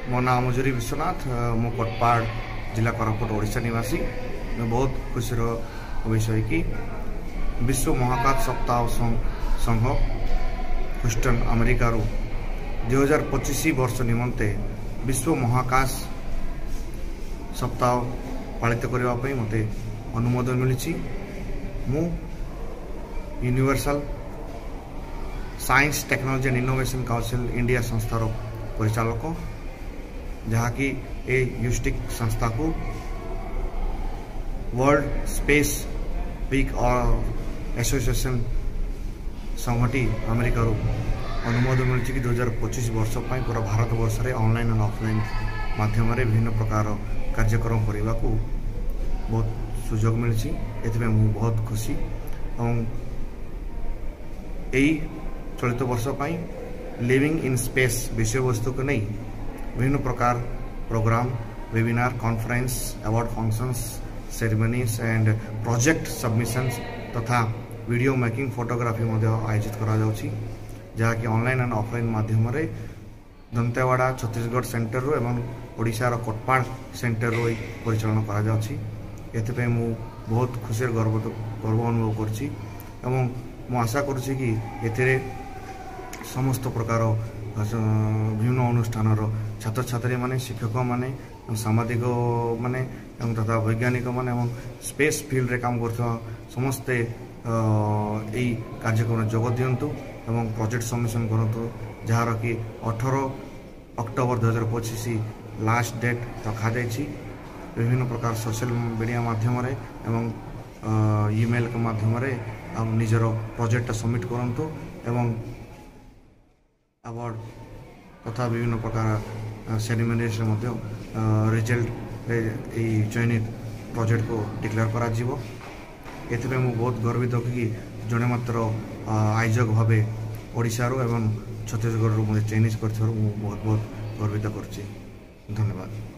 मो ना मजुरी विश्वनाथ मो कोटपाड़ जिला कोरापुट ओडिशा निवासी। मैं बहुत खुशी विषय कि विश्व महाकाश सप्ताह संघ ह्यूस्टन अमेरिका 2025 वर्ष निमंते विश्व महाकाश सप्ताह पालित करने मते अनुमोदन मिली। मु universal science technology and innovation council India संस्थार परिचालक, जहाँकि ए यूस्टिक संस्था को वर्ल्ड स्पेस वीक और एसोसिएशन संघटी अमेरिका अनुमोदन मिली कि 2025 वर्ष पूरा भारत वर्ष में ऑनलाइन और ऑफलाइन माध्यम विभिन्न प्रकार कार्यक्रम करने को बहुत सुजोग मिली। एथि मु बहुत खुशी और यही चलित वर्ष लिविंग इन स्पेस विषय वस्तु को नहीं विभिन्न प्रकार programme, webinar, conference, award functions, ceremonies and project submissions तथा वीडियो मेकिंग फोटोग्राफी आयोजित करा जाउछि, जहाँकि ऑनलाइन एंड ऑफलाइन माध्यम रे दंतेवाड़ा छत्तीसगढ़ सेंटर एवं ओडिशार कोटपाड़ सेंटर परिचालन करा जाउछि। एथिपे मु बहुत खुशी गर्व अनुभव करछि एवं मु आशा करुछि कि एथिरे समस्त प्रकार विभिन्न अनुष्ठान छात्र छात्री माने, शिक्षक माने, सामाजिक माने तथा वैज्ञानिक माने स्पेस फील्ड रे काम करथवा समस्ते यही कार्यक्रम जोग दिंतु एवं प्रोजेक्ट सबमिशन करतु, जार कि 18 अक्टोबर 2025 लास्ट डेट रखा जाइछि। विभिन्न प्रकार सोशल मीडिया माध्यम एवं ईमेल के माध्यम निजर प्रोजेक्ट सबमिट करंतु एवं अवार्ड तथा विभिन्न प्रकार सेरेमनीज रिजल्ट चयनित प्रोजेक्ट को डिक्लेयर करा जीवो। एथिपे मु बहुत गर्वित कि जड़े मात्र आयोजक भावे ओडिशा एवं छत्तीसगढ़ मुझे चयनित कर बहुत बहुत गर्वित करछि। धन्यवाद।